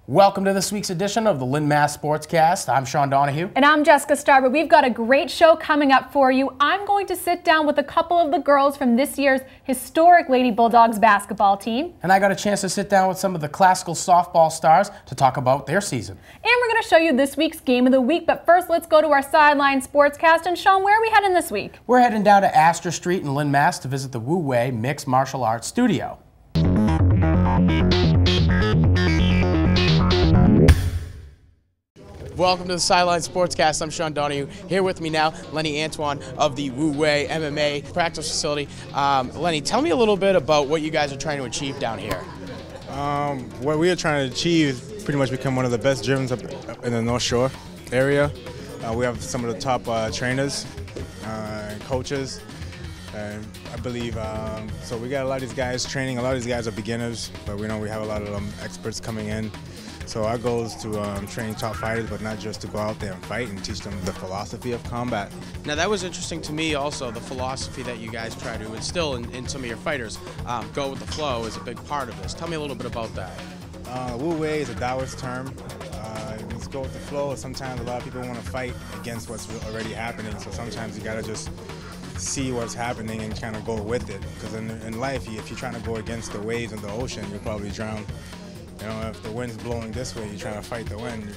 Welcome to this week's edition of the Lynn MA Sportscast. I'm Sean Donahue. And I'm Jessica Starbard. We've got a great show coming up for you. I'm going to sit down with a couple of the girls from this year's historic Lady Bulldogs basketball team. And I got a chance to sit down with some of the classical softball stars to talk about their season. And we're going to show you this week's game of the week. But first, let's go to our Sideline Sportscast. And Sean, where are we heading this week? We're heading down to Astor Street in Lynn, Mass. to visit the Wei Mixed Martial Arts Studio. Welcome to the Sideline Sportscast. I'm Sean Donahue. Here with me now, Lenny Antoine of the Wei MMA practice facility. Lenny, tell me a little bit about what you guys are trying to achieve down here. What we are trying to achieve is pretty much become one of the best gyms up in the North Shore area. We have some of the top trainers and coaches. I believe, so we got a lot of these guys training. A lot of these guys are beginners, but we know we have a lot of experts coming in. So our goal is to train top fighters, but not just to go out there and fight and teach them the philosophy of combat. Now that was interesting to me also, the philosophy that you guys try to instill in some of your fighters. Go with the flow is a big part of this. Tell me a little bit about that. Wu Wei is a Taoist term. It means go with the flow. Sometimes a lot of people want to fight against what's already happening, so sometimes you got to just see what's happening and kind of go with it. Because in life, if you're trying to go against the waves of the ocean, you'll probably drown. You know, if the wind's blowing this way, you're trying to fight the wind,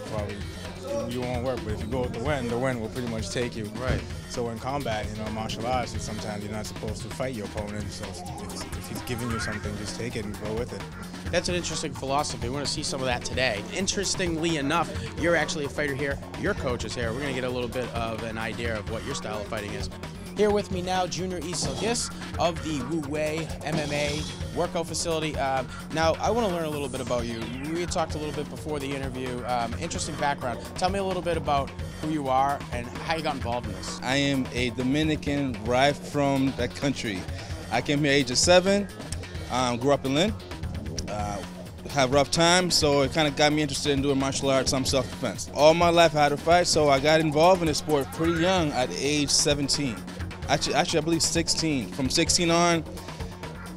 you won't work. But if you go with the wind will pretty much take you. Right. So in combat, you know, martial arts, sometimes you're not supposed to fight your opponent. So if he's giving you something, just take it and go with it. That's an interesting philosophy. We want to see some of that today. Interestingly enough, you're actually a fighter here. Your coach is here. We're going to get a little bit of an idea of what your style of fighting is. Here with me now, Junior Isilgis of the Wei MMA workout facility. Now, I want to learn a little bit about you. We had talked a little bit before the interview. Interesting background. Tell me a little bit about who you are and how you got involved in this. I am a Dominican right from that country. I came here at the age of 7, grew up in Lynn, had rough times, so it kind of got me interested in doing martial arts, some self-defense. All my life I had to fight, so I got involved in this sport pretty young at age 17. Actually, I believe 16. From 16 on,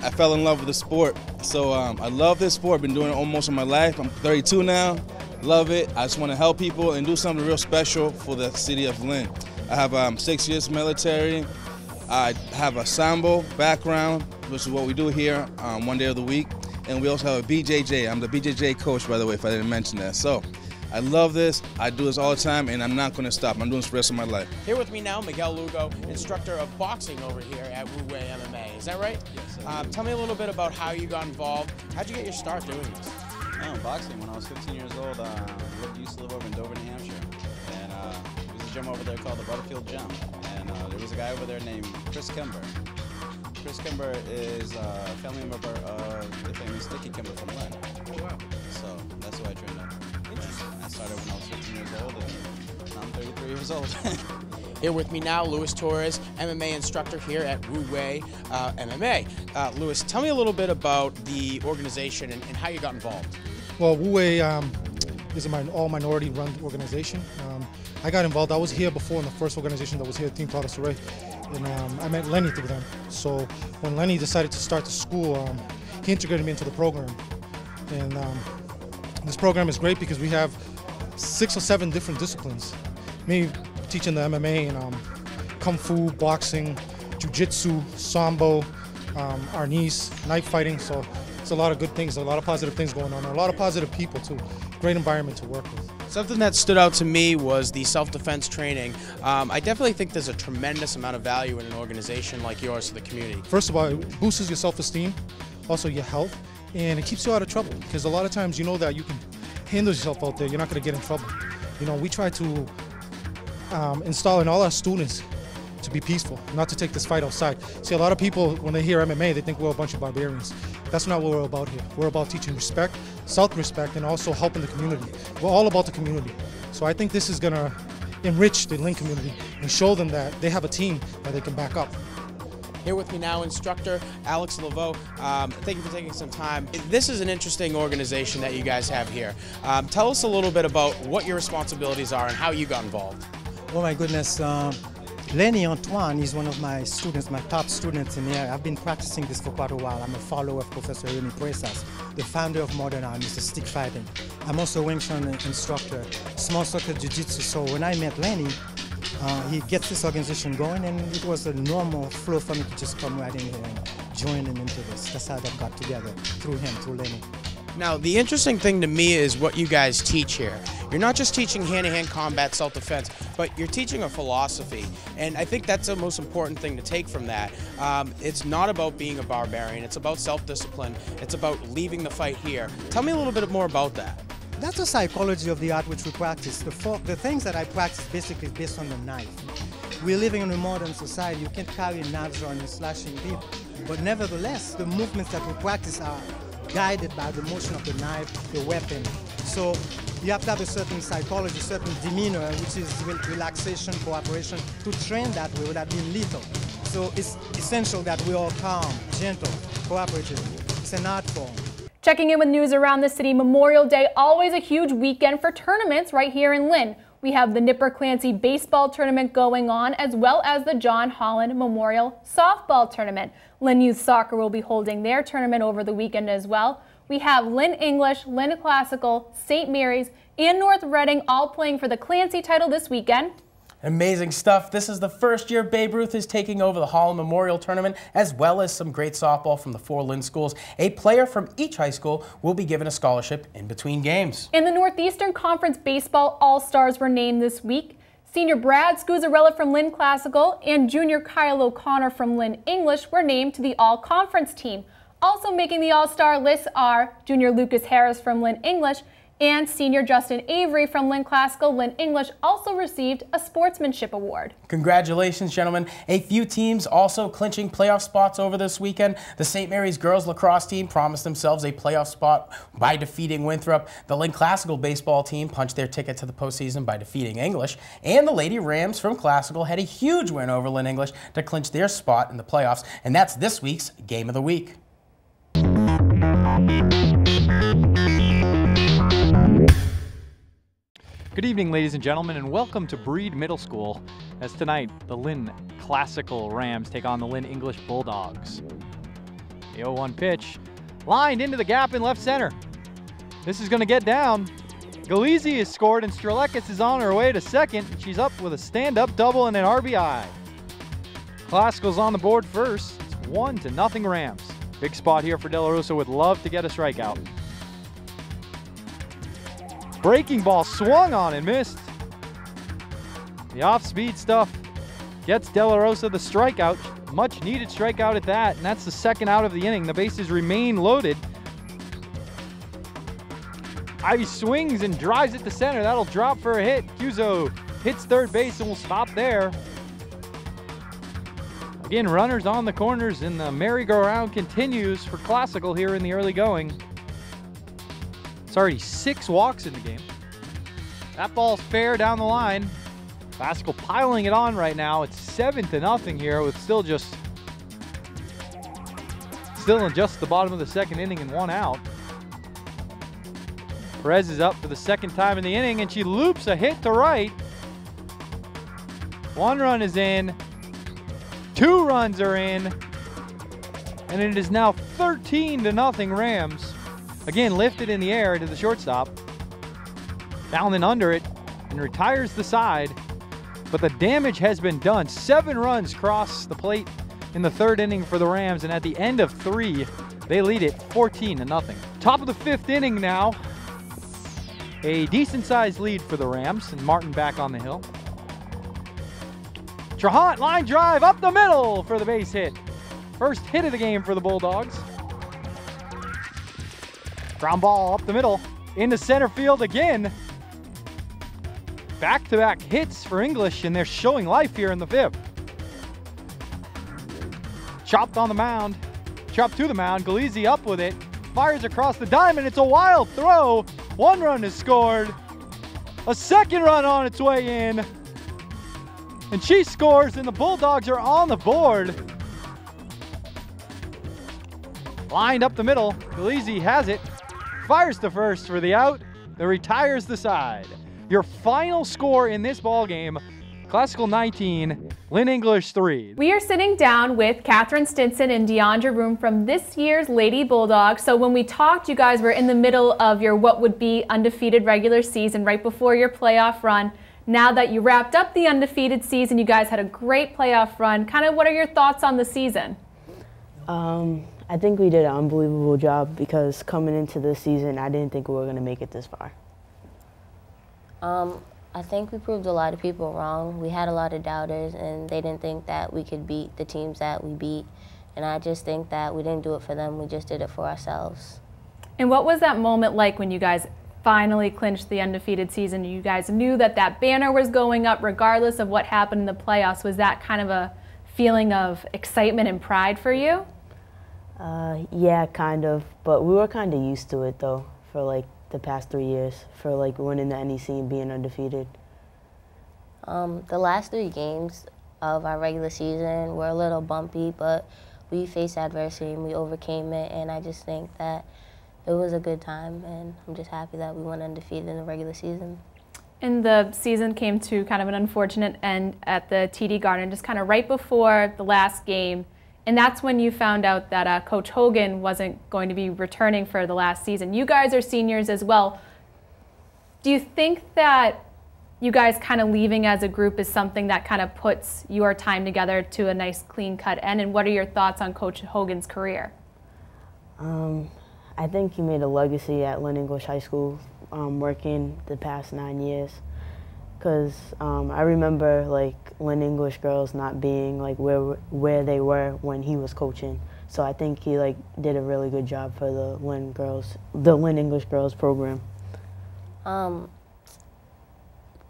I fell in love with the sport. So I love this sport. Been doing it almost all my life. I'm 32 now. Love it. I just want to help people and do something real special for the city of Lynn. I have 6 years military. I have a Sambo background, which is what we do here 1 day of the week. And we also have a BJJ. I'm the BJJ coach, by the way, if I didn't mention that. So I love this. I do this all the time, and I'm not going to stop. I'm doing this for the rest of my life. Here with me now, Miguel Lugo, instructor of boxing over here at Wei MMA. Is that right? Yes. Tell me a little bit about how you got involved. How'd you get your start doing this? Boxing. When I was 15 years old, used to live over in Dover, New Hampshire. And there's a gym over there called the Butterfield Gym. And there was a guy over there named Chris Kimber. Chris Kimber is a family member of the famous Dickie Kimber from Lynn. Oh, wow. So that's who I trained under. I started when I was 15 years old, and now I'm 33 years old. Here with me now, Luis Torres, MMA instructor here at Wei MMA. Luis, tell me a little bit about the organization and how you got involved. Well, Wei is an all-minority-run organization. I got involved. I was here before in the first organization that was here, Team Claudia Soray, and I met Lenny through them. So when Lenny decided to start the school, he integrated me into the program. And this program is great because we have 6 or 7 different disciplines. Me teaching the MMA and Kung Fu, boxing, Jiu-Jitsu, Sambo, Arnis, knife fighting. So it's a lot of good things, a lot of positive things going on, and a lot of positive people too. Great environment to work with. Something that stood out to me was the self-defense training. I definitely think there's a tremendous amount of value in an organization like yours to the community. First of all, it boosts your self-esteem, also your health, and it keeps you out of trouble because a lot of times you know that you can handle yourself out there, you're not going to get in trouble. You know, we try to install in all our students to be peaceful, not to take this fight outside. See, a lot of people, when they hear MMA, they think we're a bunch of barbarians. That's not what we're about here. We're about teaching respect, self-respect, and also helping the community. We're all about the community. So I think this is going to enrich the Lynn community and show them that they have a team that they can back up. Here with me now, instructor Alex Laveau. Thank you for taking some time. This is an interesting organization that you guys have here. Tell us a little bit about what your responsibilities are and how you got involved. Oh my goodness, Lenny Antoine is one of my students, my top students in here. I've been practicing this for quite a while. I'm a follower of Professor Remy Presas, the founder of Modern Arm, Mr. Stick Fighting. I'm also a Wing Chun instructor, small circuit jiu-jitsu. So when I met Lenny, he gets this organization going, and it was a normal flow for me to just come right in here and join him into this. That's how that got together, through him, through Lenny. Now, the interesting thing to me is what you guys teach here. You're not just teaching hand-to-hand combat, self-defense, but you're teaching a philosophy. And I think that's the most important thing to take from that. It's not about being a barbarian. It's about self-discipline. It's about leaving the fight here. Tell me a little bit more about that. That's the psychology of the art which we practice. The things that I practice basically based on the knife. We're living in a modern society. You can't carry knives around and slashing people. But nevertheless, the movements that we practice are guided by the motion of the knife, the weapon. So you have to have a certain psychology, certain demeanor, which is relaxation, cooperation, to train that way without being lethal. So it's essential that we're all calm, gentle, cooperative. It's an art form. Checking in with news around the city, Memorial Day, always a huge weekend for tournaments right here in Lynn. We have the Nipper Clancy Baseball Tournament going on, as well as the John Holland Memorial Softball Tournament. Lynn Youth Soccer will be holding their tournament over the weekend as well. We have Lynn English, Lynn Classical, St. Mary's, and North Reading all playing for the Clancy title this weekend. Amazing stuff. This is the first year Babe Ruth is taking over the Holland Memorial Tournament, as well as some great softball from the 4 Lynn schools. A player from each high school will be given a scholarship in between games. In the Northeastern Conference Baseball All-Stars were named this week. Senior Brad Scuzzarella from Lynn Classical and Junior Kyle O'Connor from Lynn English were named to the All-Conference team. Also making the All-Star list are Junior Lucas Harris from Lynn English and Senior Justin Avery from Lynn Classical. Lynn English also received a Sportsmanship Award. Congratulations, gentlemen. A few teams also clinching playoff spots over this weekend. The St. Mary's girls lacrosse team promised themselves a playoff spot by defeating Winthrop. The Lynn Classical baseball team punched their ticket to the postseason by defeating English. And the Lady Rams from Classical had a huge win over Lynn English to clinch their spot in the playoffs. And that's this week's Game of the Week. Good evening, ladies and gentlemen, and welcome to Breed Middle School, as tonight the Lynn Classical Rams take on the Lynn English Bulldogs. The 0-1 pitch lined into the gap in left center. This is going to get down. Galizzi has scored, and Strelekis is on her way to second. She's up with a stand-up double and an RBI. Classical's on the board first. It's 1-0 Rams. Big spot here for De La Rosa, would love to get a strikeout. Breaking ball swung on and missed. The off-speed stuff gets De La Rosa the strikeout. Much needed strikeout at that, and that's the second out of the inning. The bases remain loaded. Ivy swings and drives it to center. That'll drop for a hit. Cuso hits third base and will stop there. Again, runners on the corners, and the merry-go-round continues for Classical here in the early going. It's already 6 walks in the game. That ball's fair down the line. Classical piling it on right now. It's 7-0 here with still in just the bottom of the second inning and 1 out. Perez is up for the second time in the inning, and she loops a hit to right. 1 run is in. 2 runs are in. And it is now 13-0 Rams. Again, lifted in the air to the shortstop. Down and under it, and retires the side. But the damage has been done. 7 runs cross the plate in the 3rd inning for the Rams, and at the end of 3, they lead it 14-0. Top of the 5th inning now. A decent-sized lead for the Rams, and Martin back on the hill. Trahant, line drive up the middle for the base hit. First hit of the game for the Bulldogs. Ground ball up the middle, into center field again. Back-to-back hits for English, and they're showing life here in the 5th. Chopped on the mound, chopped to the mound. Galizzi up with it, fires across the diamond. It's a wild throw. 1 run is scored. A 2nd run on its way in. And she scores, and the Bulldogs are on the board. Lined up the middle, Galizzi has it. Fires to first for the out, that retires the side. Your final score in this ball game, Classical 19, Lynn English 3. We are sitting down with Catherine Stinson and Deandra Room from this year's Lady Bulldogs. So when we talked, you guys were in the middle of your what would be undefeated regular season right before your playoff run. Now that you wrapped up the undefeated season, you guys had a great playoff run. Kind of what are your thoughts on the season? I think we did an unbelievable job because coming into this season, I didn't think we were going to make it this far. I think we proved a lot of people wrong. We had a lot of doubters, and they didn't think that we could beat the teams that we beat. And I just think that we didn't do it for them, we just did it for ourselves. And what was that moment like when you guys finally clinched the undefeated season? You guys knew that that banner was going up regardless of what happened in the playoffs. Was that kind of a feeling of excitement and pride for you? Yeah, kind of. But we were kind of used to it, though, for like the past 3 years, for like winning the NEC and being undefeated. The last 3 games of our regular season were a little bumpy, but we faced adversity and we overcame it, and I just think that it was a good time, and I'm just happy that we went undefeated in the regular season. And the season came to kind of an unfortunate end at the TD Garden, just kind of right before the last game. And that's when you found out that Coach Hogan wasn't going to be returning for the last season. You guys are seniors as well. Do you think that you guys kind of leaving as a group is something that kind of puts your time together to a nice clean-cut end? And what are your thoughts on Coach Hogan's career? I think he made a legacy at Lynn English High School, working the past 9 years. Because I remember like Lynn English girls not being like where they were when he was coaching. So I think he like did a really good job for the Lynn English girls program.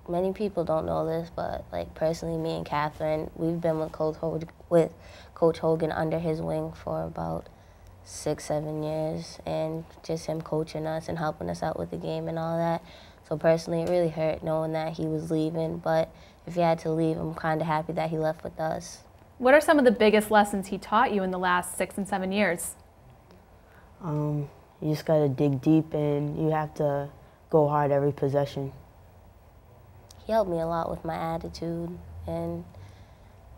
Many people don't know this, but like personally, me and Catherine, we've been with Coach Hogan under his wing for about 6-7 years, and just him coaching us and helping us out with the game and all that. So personally, it really hurt knowing that he was leaving, but if he had to leave, I'm kind of happy that he left with us. What are some of the biggest lessons he taught you in the last 6 and 7 years? You just got to dig deep, and you have to go hard every possession. He helped me a lot with my attitude, and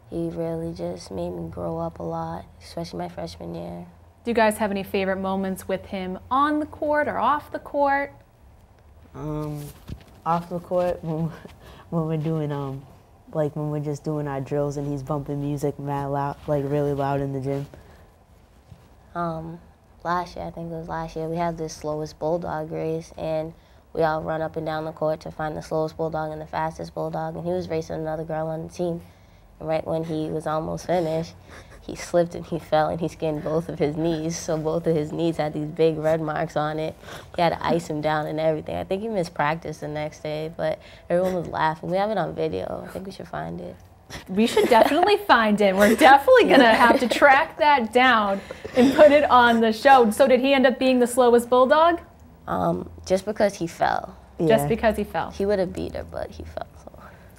he really just made me grow up a lot, especially my freshman year. Do you guys have any favorite moments with him on the court or off the court? Off the court, when we're doing like when we're just doing our drills and he's bumping music mad loud, like really loud in the gym. Last year, I think it was last year, we had this slowest bulldog race, and we all run up and down the court to find the slowest bulldog and the fastest bulldog, and he was racing another girl on the team. And right when he was almost finished, he slipped and he fell and he skinned both of his knees. So both of his knees had these big red marks on it. He had to ice him down and everything. I think he missed practice the next day, but everyone was laughing. We have it on video. I think we should find it. We should definitely find it. We're definitely going to have to track that down and put it on the show. So did he end up being the slowest bulldog? Just because he fell. Yeah. Just because he fell. He would have beat her, but he fell. So.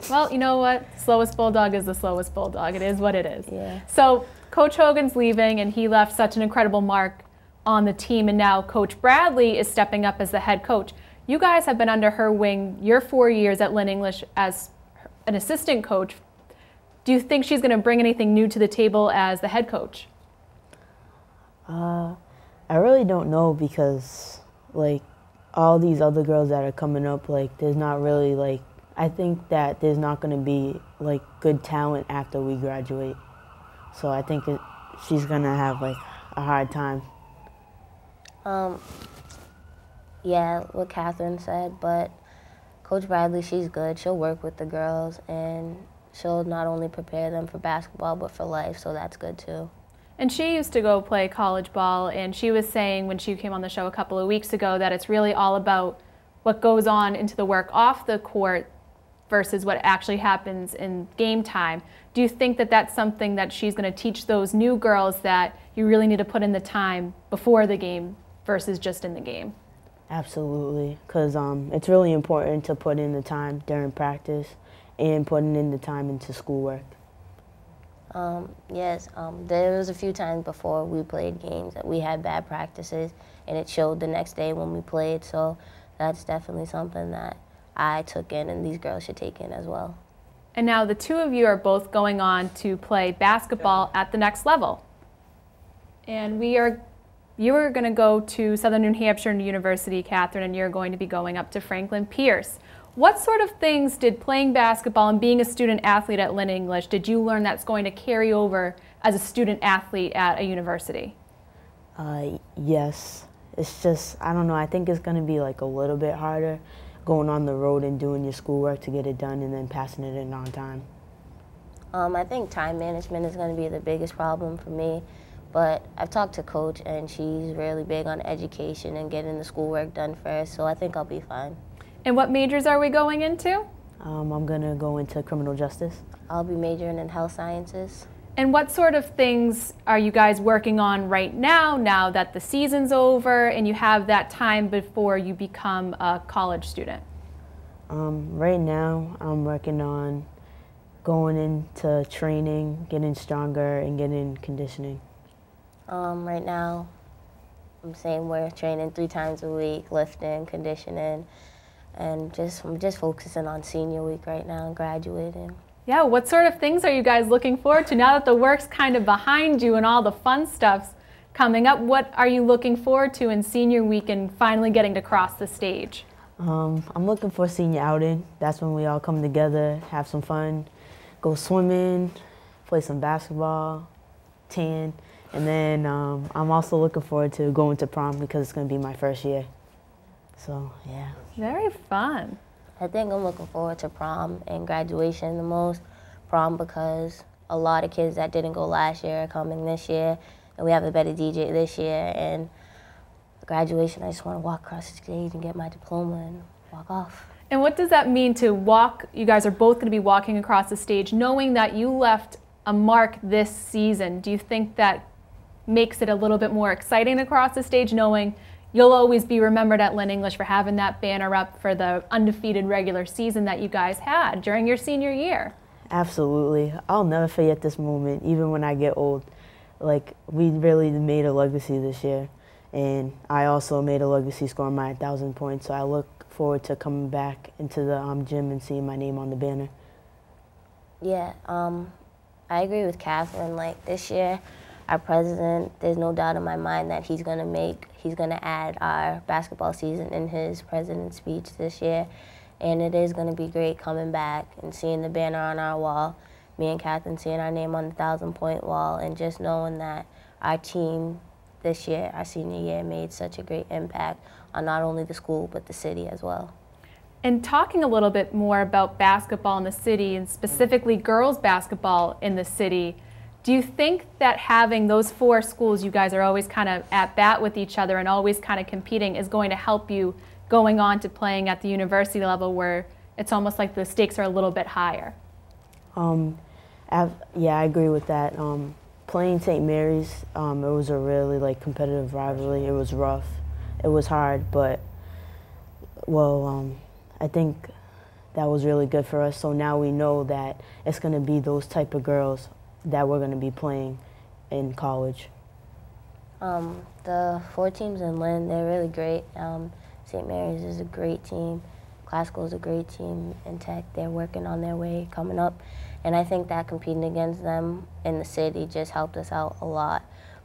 Well, you know what? Slowest bulldog is the slowest bulldog. It is what it is. Yeah. So Coach Hogan's leaving, and he left such an incredible mark on the team, and now Coach Bradley is stepping up as the head coach. You guys have been under her wing your 4 years at Lynn English as an assistant coach. Do you think she's going to bring anything new to the table as the head coach? I really don't know, because like all these other girls that are coming up, like there's not really like, I think that there's not going to be like good talent after we graduate. So I think she's going to have like a hard time. Yeah, what Catherine said, but Coach Bradley, she's good. She'll work with the girls, and she'll not only prepare them for basketball, but for life, so that's good too. And she used to go play college ball, and she was saying when she came on the show a couple of weeks ago that it's really all about what goes on into the work off the court versus what actually happens in game time. Do you think that that's something that she's going to teach those new girls, that you really need to put in the time before the game versus just in the game? Absolutely, because it's really important to put in the time during practice and putting in the time into schoolwork. Yes, there was a few times before we played games that we had bad practices, and it showed the next day when we played, so that's definitely something that I took in and these girls should take in as well. And now the two of you are both going on to play basketball at the next level. And you are going to go to Southern New Hampshire University, Catherine, and you're going to be going up to Franklin Pierce. What sort of things did playing basketball and being a student athlete at Lynn English did you learn that's going to carry over as a student athlete at a university? Yes. It's just, I don't know, I think it's going to be like a little bit harder going on the road and doing your schoolwork to get it done and then passing it in on time. I think time management is going to be the biggest problem for me, but I've talked to Coach and she's really big on education and getting the schoolwork done first, so I think I'll be fine. And what majors are we going into? I'm going to go into criminal justice. I'll be majoring in health sciences. And what sort of things are you guys working on right now that the season's over and you have that time before you become a college student? Right now, I'm working on going into training, getting stronger, and getting conditioning. Right now, I'm saying we're training 3 times a week, lifting, conditioning, and I'm just focusing on senior week right now and graduating. Yeah, what sort of things are you guys looking forward to now that the work's kind of behind you and all the fun stuff's coming up? What are you looking forward to in senior week and finally getting to cross the stage? I'm looking for senior outing. That's when we all come together, have some fun, go swimming, play some basketball, tan, and then I'm also looking forward to going to prom because it's going to be my first year. So, yeah. Very fun. I think I'm looking forward to prom and graduation the most. Prom because a lot of kids that didn't go last year are coming this year, and we have a better DJ this year. And graduation, I just want to walk across the stage and get my diploma and walk off. And what does that mean to walk? You guys are both going to be walking across the stage knowing that you left a mark this season. Do you think that makes it a little bit more exciting to cross the stage knowing you'll always be remembered at Lynn English for having that banner up for the undefeated regular season that you guys had during your senior year? Absolutely. I'll never forget this moment, even when I get old. Like, we really made a legacy this year, and I also made a legacy scoring my 1,000 points, so I look forward to coming back into the gym and seeing my name on the banner. Yeah, I agree with Catherine. Like, this year, our president, there's no doubt in my mind that he's gonna add our basketball season in his president's speech this year. And it is gonna be great coming back and seeing the banner on our wall, me and Catherine seeing our name on the 1,000-point wall, and just knowing that our team this year, our senior year, made such a great impact on not only the school, but the city as well. And talking a little bit more about basketball in the city, and specifically girls basketball in the city, do you think that having those 4 schools, you guys are always kind of at bat with each other and always kind of competing, is going to help you going on to playing at the university level where it's almost like the stakes are a little bit higher? Yeah, I agree with that. Playing St. Mary's, it was a really competitive rivalry. It was rough. It was hard, but I think that was really good for us. So now we know that it's going to be those type of girls that we're going to be playing in college. The 4 teams in Lynn, they're really great. St. Mary's is a great team. Classical is a great team. And Tech, they're working on their way coming up. And I think that competing against them in the city just helped us out a lot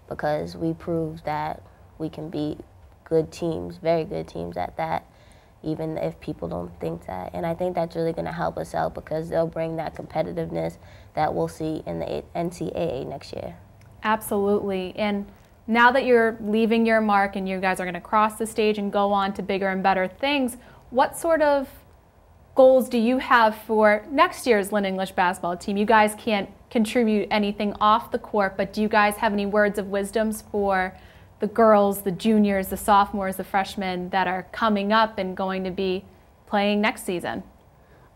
because we proved that we can beat good teams, very good teams at that, even if people don't think that. And I think that's really going to help us out because they'll bring that competitiveness that we'll see in the NCAA next year. Absolutely. And now that you're leaving your mark and you guys are going to cross the stage and go on to bigger and better things, what sort of goals do you have for next year's Lynn English basketball team? You guys can't contribute anything off the court, but do you guys have any words of wisdoms for the girls, the juniors, the sophomores, the freshmen that are coming up and going to be playing next season?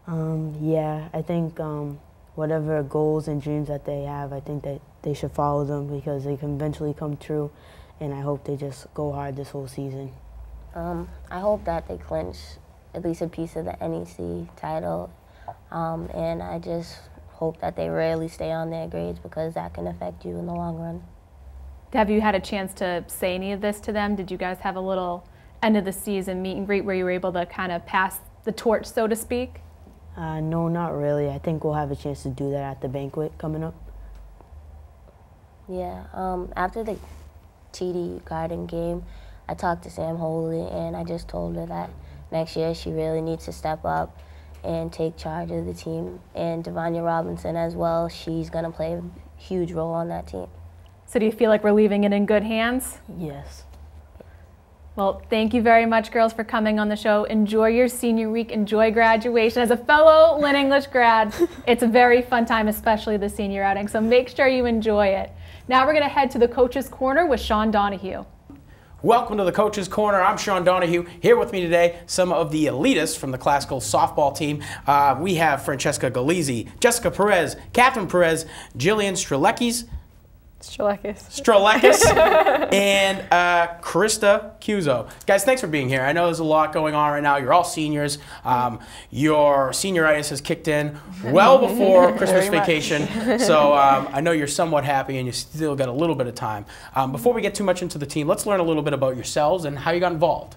Yeah, I think whatever goals and dreams that they have, I think that they should follow them because they can eventually come true, and I hope they just go hard this whole season. I hope that they clinch at least a piece of the NEC title, and I just hope that they rarely stay on their grades because that can affect you in the long run. Have you had a chance to say any of this to them? Did you guys have a little end of the season meet and greet where you were able to kind of pass the torch, so to speak? No, not really. I think we'll have a chance to do that at the banquet coming up. Yeah, after the TD Garden game, I talked to Sam Holy, and I just told her that next year she really needs to step up and take charge of the team. And Devanya Robinson as well, she's going to play a huge role on that team. So do you feel like we're leaving it in good hands? Yes. Well, thank you very much, girls, for coming on the show. Enjoy your senior week. Enjoy graduation. As a fellow Lynn English grad, it's a very fun time, especially the senior outing. So make sure you enjoy it. Now we're going to head to the Coach's Corner with Sean Donahue. Welcome to the Coach's Corner. I'm Sean Donahue. Here with me today, some of the elitists from the classical softball team. We have Francesca Galizzi, Jessica Perez, Catherine Perez, Jillian Strelekis, and Krista Cuso. Guys, thanks for being here. I know there's a lot going on right now. You're all seniors. Your senioritis has kicked in well before Christmas vacation, so I know you're somewhat happy and you still got a little bit of time. Before we get too much into the team, let's learn a little bit about yourselves and how you got involved.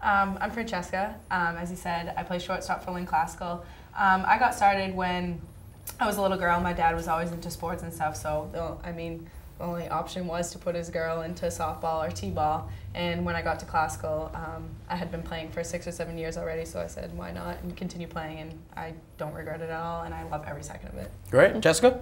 I'm Francesca. As you said, I play shortstop for Lynn Classical. I got started when I was a little girl. My dad was always into sports and stuff, so the only option was to put his girl into softball or t-ball. And when I got to classical, I had been playing for 6 or 7 years already, so I said, why not, and continue playing, and I don't regret it at all, and I love every second of it. Great. Jessica?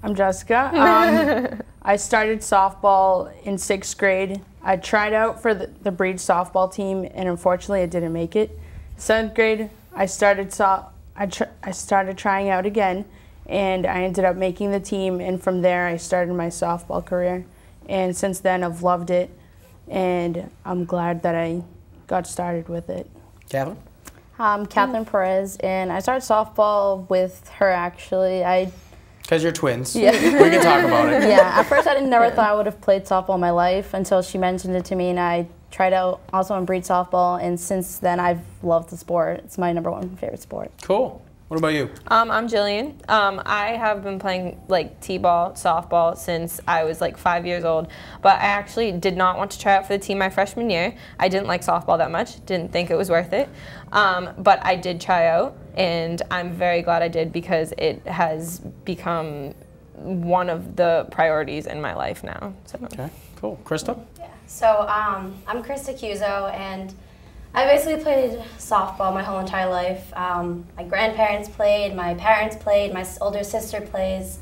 I'm Jessica. I started softball in 6th grade. I tried out for the Breed softball team, and unfortunately I didn't make it. 7th grade, I started trying out again, and I ended up making the team, and from there I started my softball career. And since then I've loved it, and I'm glad that I got started with it. Catherine? I'm Catherine Perez, and I started softball with her actually. Because you're twins. Yeah. We can talk about it. Yeah, at first I never thought I would have played softball in my life until she mentioned it to me, and I tried out also in Breed softball, and since then I've loved the sport. It's my #1 favorite sport. Cool. What about you? I'm Jillian. I have been playing like t-ball, softball since I was like 5 years old, but I actually did not want to try out for the team my freshman year. I didn't like softball that much, didn't think it was worth it, but I did try out, and I'm very glad I did because it has become one of the priorities in my life now. So. Okay, cool. Krista? Yeah. So I'm Krista Cuso, and I basically played softball my whole entire life. My grandparents played, my parents played, my older sister plays,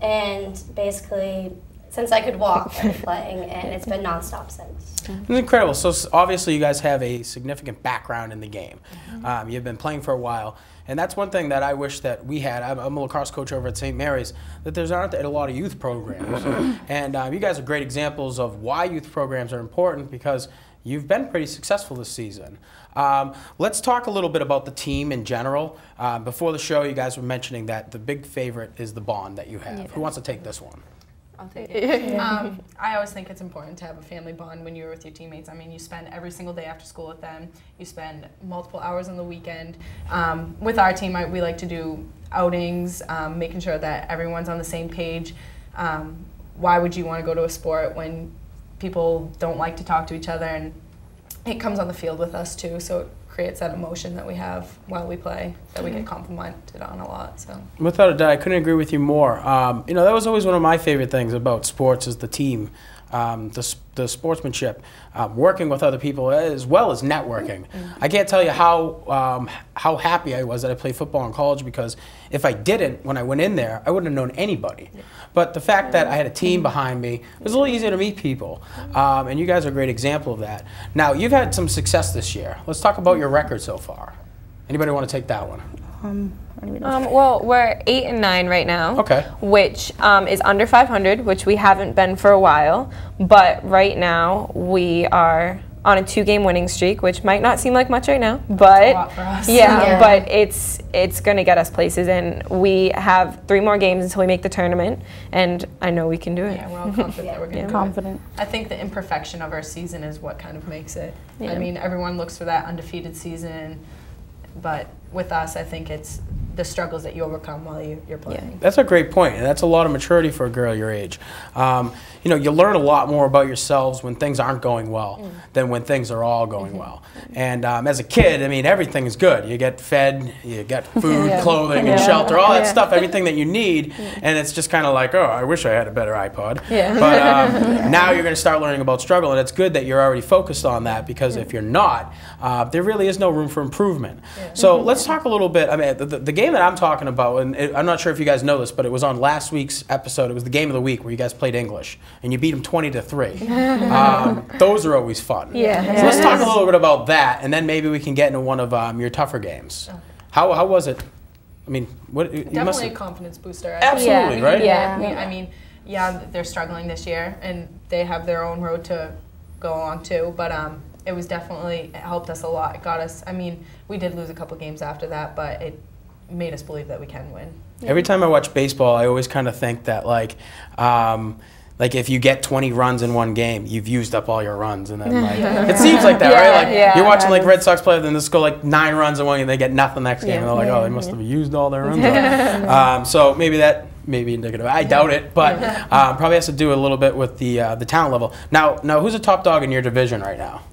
and basically since I could walk, I've been playing, and it's been nonstop since. It's incredible. So obviously you guys have a significant background in the game. You've been playing for a while, and that's one thing that I wish that we had. I'm a lacrosse coach over at St. Mary's, that there's aren't a lot of youth programs. And you guys are great examples of why youth programs are important, because you've been pretty successful this season. Let's talk a little bit about the team in general. Before the show, you guys were mentioning that the big favorite is the bond that you have. Yeah. Who wants to take this one? I'll take it. I always think it's important to have a family bond when you're with your teammates. I mean, you spend every single day after school with them. You spend multiple hours on the weekend. With our team, we like to do outings, making sure that everyone's on the same page. Why would you want to go to a sport when people don't like to talk to each other? And it comes on the field with us too, so it creates that emotion that we have while we play, that we get complimented on a lot. So without a doubt, I couldn't agree with you more. You know, that was always one of my favorite things about sports, is the team, the sportsmanship, working with other people, as well as networking. I can't tell you how happy I was that I played football in college, because if I didn't, when I went in there, I wouldn't have known anybody. But the fact that I had a team behind me, it was a little easier to meet people. And you guys are a great example of that. Now, you've had some success this year. Let's talk about your record so far. Anybody want to take that one? Well, we're 8-9 right now, okay, which is under 500, which we haven't been for a while. But right now we are on a 2-game winning streak, which might not seem like much right now, but a lot for us. Yeah, but it's going to get us places, and we have 3 more games until we make the tournament, and I know we can do it. Yeah, we're all confident that we're going to do confident. it. I think the imperfection of our season is what kind of makes it. Yeah. I mean, everyone looks for that undefeated season, but with us, I think it's the struggles that you overcome while you're playing. That's a great point, and that's a lot of maturity for a girl your age. You know, you learn a lot more about yourselves when things aren't going well than when things are all going well. And as a kid, I mean, everything is good. You get fed, you get food, clothing, and shelter, all that stuff, everything that you need, and it's just kind of like, oh, I wish I had a better iPod. But now you're going to start learning about struggle, and it's good that you're already focused on that, because if you're not, there really is no room for improvement. So let's talk a little bit. I mean, the game that I'm talking about, and I'm not sure if you guys know this, but it was on last week's episode. It was the game of the week where you guys played English, and you beat them 20-3. Those are always fun. So let's talk a little bit about that, and then maybe we can get into one of your tougher games. How was it? I mean, what? Definitely a confidence booster. Absolutely, right? I mean, they're struggling this year, and they have their own road to go on too. But it was definitely, it helped us a lot. It got us. I mean, we did lose a couple games after that, but it made us believe that we can win. Every time I watch baseball, I always kind of think that like if you get 20 runs in one game, you've used up all your runs, and then like it seems like that, right? Like you're watching like Red Sox play, then they score like 9 runs in one, and they get nothing next game, and they're like, oh, they must have used all their runs. So maybe that may be indicative. I doubt it, but probably has to do a little bit with the talent level. Now, who's a top dog in your division right now?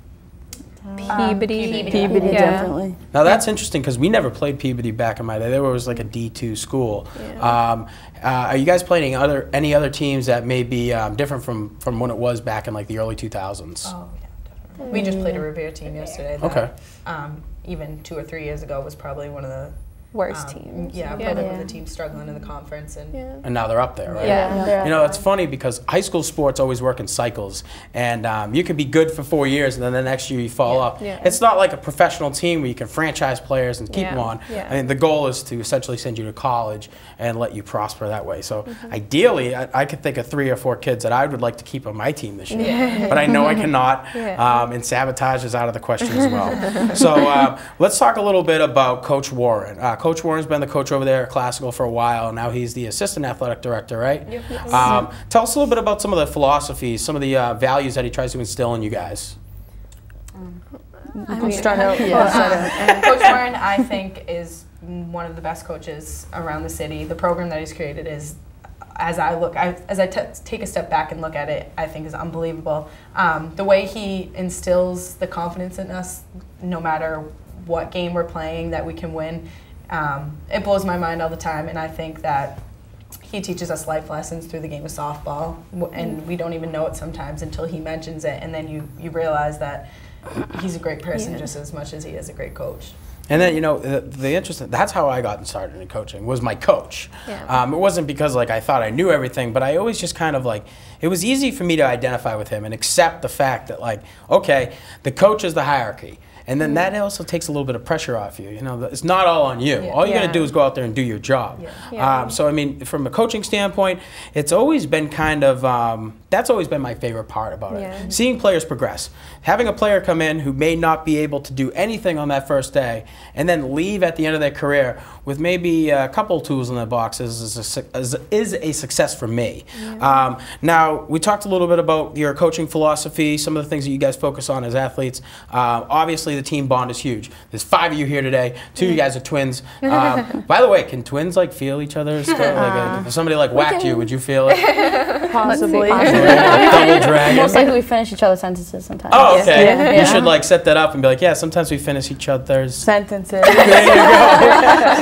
Peabody, definitely. Now that's interesting, because we never played Peabody back in my day. They were always like a D2 school. Are you guys playing any other teams that may be different from when it was back in like the early 2000s? Oh yeah, definitely. We just played a Revere team yesterday. That, even 2 or 3 years ago was probably one of the worst teams. Probably one of the teams struggling in the conference, and now they're up there, right? You know, it's funny because high school sports always work in cycles, and you can be good for 4 years, and then the next year you fall off. It's not like a professional team where you can franchise players and keep them on. I mean, the goal is to essentially send you to college and let you prosper that way. So ideally, I could think of 3 or 4 kids that I would like to keep on my team this year, but I know I cannot, and sabotage is out of the question as well. So let's talk a little bit about Coach Warren. Coach Warren's been the coach over there at Classical for a while, and now he's the assistant athletic director, right? Tell us a little bit about some of the philosophies, some of the values that he tries to instill in you guys. Coach Warren, I think, is one of the best coaches around the city. The program that he's created is, as I take a step back and look at it, I think is unbelievable. The way he instills the confidence in us, no matter what game we're playing, that we can win. It blows my mind all the time, and I think that he teaches us life lessons through the game of softball, and we don't even know it sometimes until he mentions it, and then you realize that he's a great person just as much as he is a great coach. And then, you know, the interesting, that's how I got started in coaching, was my coach. It wasn't because like I thought I knew everything, but I always just kind of like, it was easy for me to identify with him and accept the fact that like, okay, the coach is the hierarchy. And then that also takes a little bit of pressure off you. You know, it's not all on you. All you got to do is go out there and do your job. So, I mean, from a coaching standpoint, it's always been kind of, that's always been my favorite part about it. Seeing players progress. Having a player come in who may not be able to do anything on that first day and then leave at the end of their career with maybe a couple tools in their box is a success for me. Now, we talked a little bit about your coaching philosophy, some of the things that you guys focus on as athletes. Obviously, the team bond is huge. There's 5 of you here today. 2 of you guys are twins. By the way, can twins like feel each other's? If somebody like whacked you, would you feel it? Possibly. Double dragon. Most likely we finish each other's sentences sometimes. Oh, okay. You should like set that up and be like, yeah, sometimes we finish each other's sentences. There you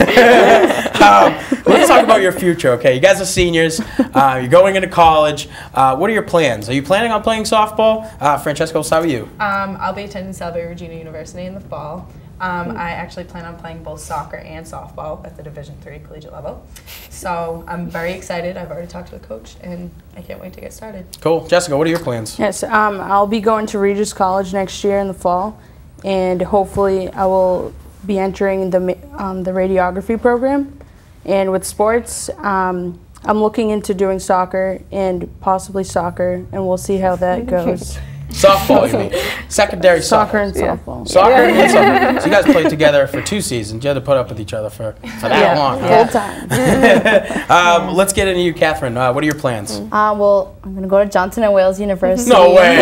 go. Let's talk about your future, okay? You guys are seniors. You're going into college. What are your plans? Are you planning on playing softball? Francesca, we'll start with you. I'll be attending Salve Regina University in the fall. I actually plan on playing both soccer and softball at the Division III collegiate level. So I'm very excited. I've already talked to the coach, and I can't wait to get started. Cool. Jessica, what are your plans? Yes, I'll be going to Regis College next year in the fall, and hopefully I will be entering the radiography program. And with sports, I'm looking into doing soccer and possibly soccer, and we'll see how that goes. Softball, you mean? Secondary soccer and softball. Soccer and soccer. So you guys played together for 2 seasons. You had to put up with each other for that long. Full time. Let's get into you, Catherine. What are your plans? Well, I'm going to go to Johnson and Wales University. No way.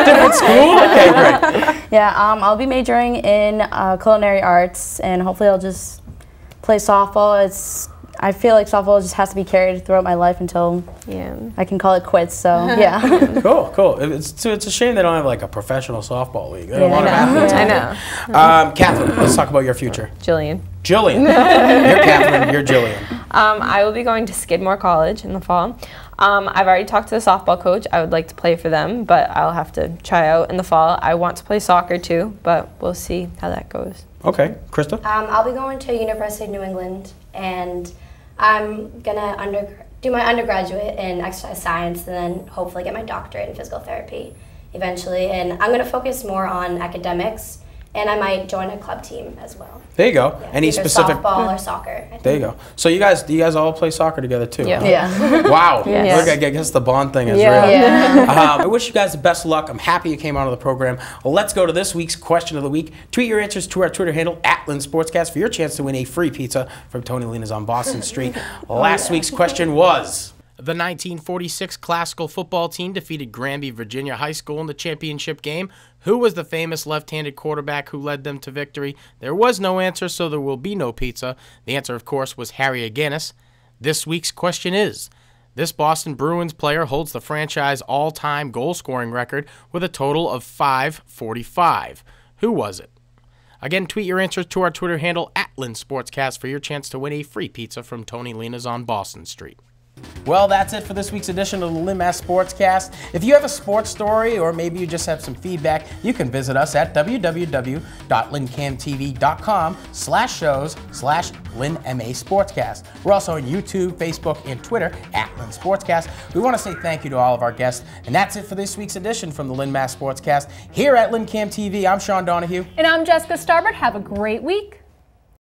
Different school? Okay, great. Yeah, I'll be majoring in culinary arts, and hopefully I'll just play softball. I feel like softball just has to be carried throughout my life until I can call it quits. So yeah. Cool. It's a shame they don't have like a professional softball league. There are a lot of athletes. I know. Catherine, let's talk about your future. Jillian. You're Catherine. You're Jillian. I will be going to Skidmore College in the fall. I've already talked to the softball coach. I would like to play for them, but I'll have to try out in the fall. I want to play soccer too, but we'll see how that goes. Okay, Krista? I'll be going to University of New England, and I'm gonna do my undergraduate in exercise science, and then hopefully get my doctorate in physical therapy eventually. And I'm gonna focus more on academics, and I might join a club team as well. There you go. Yeah, Any either specific softball or soccer? There you go. So do you guys all play soccer together too? Yeah. Wow. Yes. Look, I guess the bond thing is real. I wish you guys the best of luck. I'm happy you came onto the program. Well, let's go to this week's question of the week. Tweet your answers to our Twitter handle @Lynn Sportscast for your chance to win a free pizza from Tony Lena's on Boston Street. Last week's question was: the 1946 classical football team defeated Granby, Virginia High School in the championship game. Who was the famous left-handed quarterback who led them to victory? There was no answer, so there will be no pizza. The answer, of course, was Harry Aganis. This week's question is: this Boston Bruins player holds the franchise all-time goal-scoring record with a total of 545. Who was it? Again, tweet your answers to our Twitter handle @Lynn Sportscast for your chance to win a free pizza from Tony Lena's on Boston Street. Well, that's it for this week's edition of the Lynn MA Sportscast. If you have a sports story or maybe you just have some feedback, you can visit us at www.LynnCAMTV.com/shows/Lynn MA Sportscast. We're also on YouTube, Facebook, and Twitter @Lynn Sportscast. We want to say thank you to all of our guests. And that's it for this week's edition from the Lynn MA Sportscast. Here at LynnCAM TV, I'm Sean Donahue. And I'm Jessica Starbard. Have a great week.